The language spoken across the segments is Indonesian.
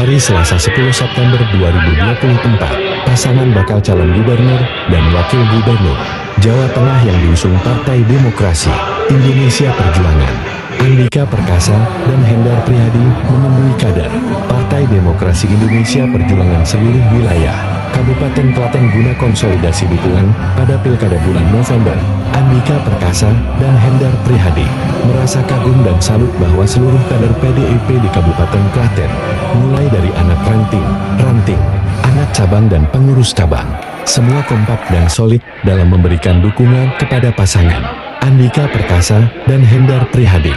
hari Selasa 10 September 2024, pasangan bakal calon gubernur dan wakil gubernur Jawa Tengah yang diusung Partai Demokrasi Indonesia Perjuangan, Andika Perkasa dan Hendar Prihadi, menemui kader Partai Demokrasi Indonesia Perjuangan seluruh wilayah Kabupaten Klaten guna konsolidasi dukungan pada Pilkada bulan November. Andika Perkasa dan Hendar Prihadi merasa kagum dan salut bahwa seluruh kader PDIP di Kabupaten Klaten, mulai dari anak ranting, anak cabang dan pengurus cabang, semua kompak dan solid dalam memberikan dukungan kepada pasangan Andika Perkasa dan Hendar Prihadi.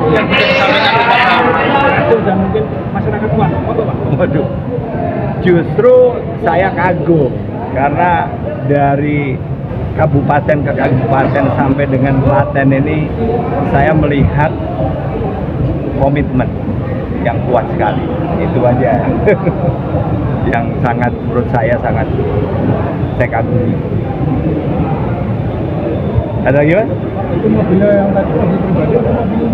Yang bisa disampaikan itu dan mungkin masyarakat luas, apa Pak? Waduh, justru saya kagum karena dari kabupaten ke kabupaten sampai dengan Klaten ini saya melihat komitmen yang kuat sekali. Itu aja yang sangat menurut saya kagumi. Ada lagi Mas? Itu mobilnya yang tadi mobil pribadi atau mobil?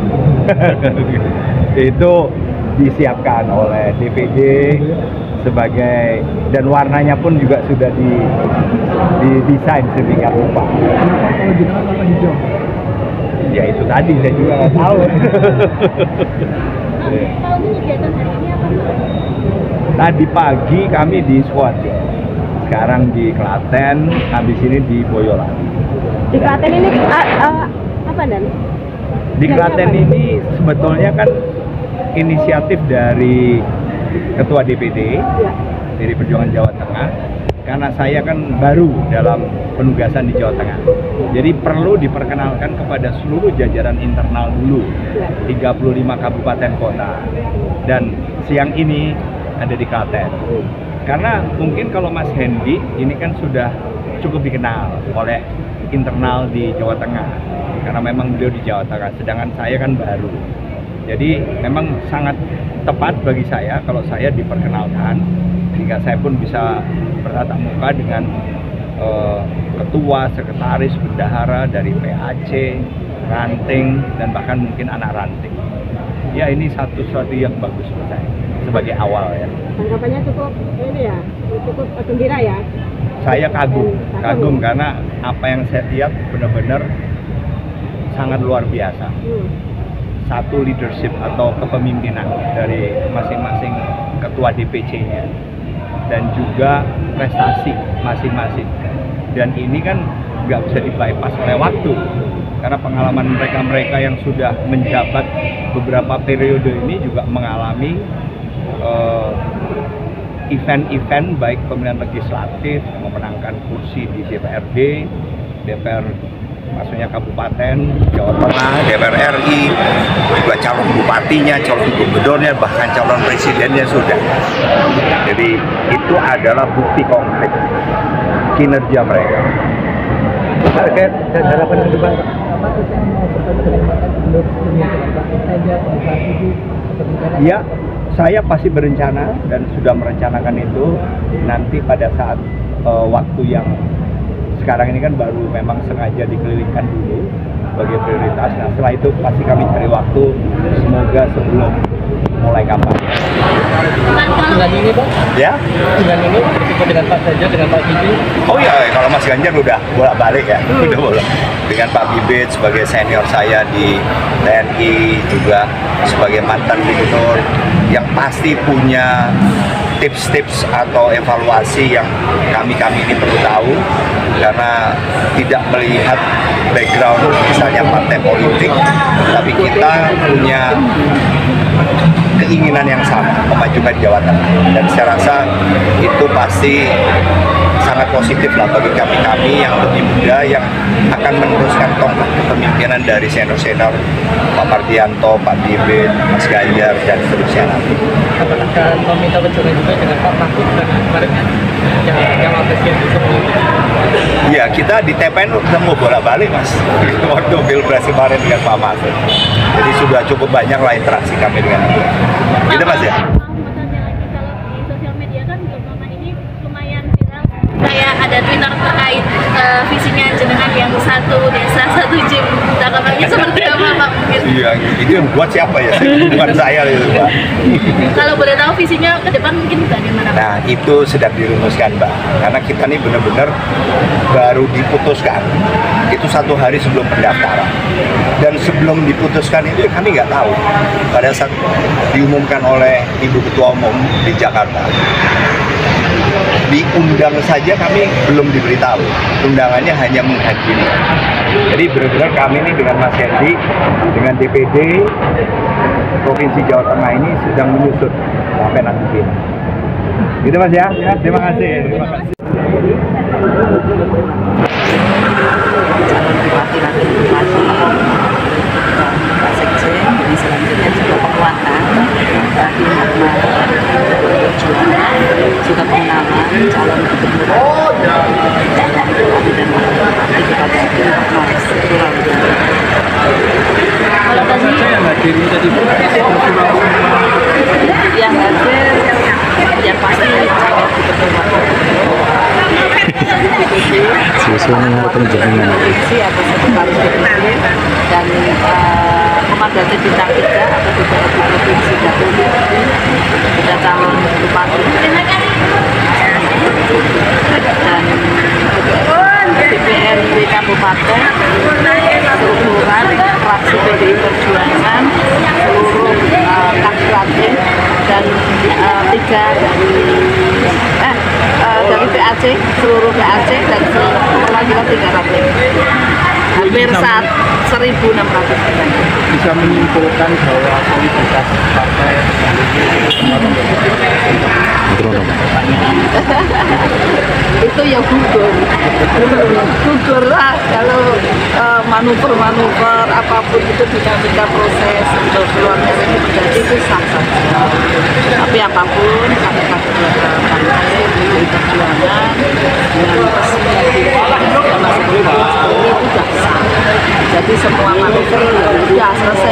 Itu disiapkan oleh DPD sebagai, dan warnanya pun juga sudah didesain sedemikian rupa. Kalau di tengah warna hijau? Ya itu tadi saya juga nggak tahu. Kalau ini kegiatan hari ini apa? Tadi pagi kami di Sukoharjo, sekarang di Klaten, habis ini di Boyolali. Di Klaten ini apa Dan? Di Klaten ini sebetulnya kan inisiatif dari Ketua DPD dari Perjuangan Jawa Tengah, karena saya kan baru dalam penugasan di Jawa Tengah, jadi perlu diperkenalkan kepada seluruh jajaran internal dulu, 35 kabupaten kota, dan siang ini ada di Klaten. Karena mungkin kalau Mas Hendy ini kan sudah cukup dikenal oleh internal di Jawa Tengah, karena memang beliau di Jawa Tengah, sedangkan saya kan baru. Jadi memang sangat tepat bagi saya kalau saya diperkenalkan, sehingga saya pun bisa bertatap muka dengan ketua, sekretaris, bendahara dari PAC, ranting, dan bahkan mungkin anak ranting. Ya ini sesuatu yang bagus buat saya sebagai awal ya. Tanggapannya cukup gembira ya? Saya kagum karena apa yang saya lihat benar-benar sangat luar biasa. Satu leadership atau kepemimpinan dari masing-masing ketua DPC-nya, dan juga prestasi masing-masing. Dan ini kan nggak bisa di-bypass oleh waktu, karena pengalaman mereka yang sudah menjabat beberapa periode ini juga mengalami event-event baik pemilihan legislatif, memenangkan kursi di DPRD, DPR maksudnya Kabupaten Jawa Tengah, DPR RI, juga calon bupatinya, calon gubernurnya, bahkan calon presidennya sudah. Jadi itu adalah bukti konkret kinerja mereka. Target dan harapan ke depan Pak? Ya, saya pasti berencana dan sudah merencanakan itu nanti pada saat waktu yang sekarang ini kan baru memang sengaja dikelilingkan dulu sebagai prioritas. Nah setelah itu pasti kami cari waktu, semoga sebelum mulai kampanye. Dengan ini Pak? Ya? Dengan ini bertemu dengan Pak Ganjar, dengan Pak Bibit? Oh iya, kalau Mas Ganjar udah bolak-balik ya, udah bolak. Dengan Pak Bibit sebagai senior saya di TNI, juga sebagai mantan gubernur, yang pasti punya tips-tips atau evaluasi yang kami ini perlu tahu, karena tidak melihat background misalnya partai politik, tapi kita punya keinginan yang sama memajukan Jawa Tengah, dan saya rasa itu pasti sangat positif lah bagi kami yang lebih muda, yang akan meneruskan tongkat kepemimpinan dari senior-senior Pak Mardianto, Pak Bibit, Mas Ganjar, dan seterusnya nanti. Apakah akan meminta perjuangan juga dengan Pak Mahfud dan kemarin yang presiden itu? Ya, kita di TPN ketemu bolak-balik Mas, waktu Pilpres kemarin dengan Pak Mahfud. Jadi sudah cukup banyak lah interaksi kami dengan dia. Gitu Mas ya? Kalau di sosial media kan belakangan ini lumayan viral, kayak ada Twitter terkait visinya jenengan yang satu desa satu gym. Tanggapannya seperti apa Pak? Mungkin. Iya, itu yang buat siapa ya? Bukan saya itu, Pak. Kalau boleh tahu visinya ke depan mungkin bagaimana Pak? Nah, itu sedang dirumuskan, Mbak. Karena kita nih benar-benar baru diputuskan itu 1 hari sebelum pendaftaran. Dan sebelum diputuskan itu kami nggak tahu. Pada saat diumumkan oleh Ibu Ketua Umum di Jakarta, diundang saja kami belum diberitahu. Undangannya hanya menghadiri. Jadi benar-benar kami ini dengan Mas Hendy, dengan DPD Provinsi Jawa Tengah ini sedang menyusut sampai nanti final. Gitu Mas ya. Terima kasih. Terima kasih. Jadi selanjutnya juga penguatan bagi juga pengenalan calon gubernur Kalau tadi yang hadir yang pasti calon gubernur Susunya penjaringan atau satu kali dan komandan bintang 3 atau di provinsi dahulu ada calon bupati dan DPRD Kabupaten keseluruhan fraksi PDI Perjuangan seluruh kabupaten dan 3 dari PAC, seluruh PAC dan perwakilan 3 ranting hampir 1.600 Bisa menyimpulkan bahwa soliditas partai itu ya gugur lah kalau manuver apapun itu dinamika proses untuk keluar dari menjadi itu sah saja. Tapi apapun kata-kata partai perjuangan dengan resmi itu sudah sah. Jadi semua manuver sudah selesai.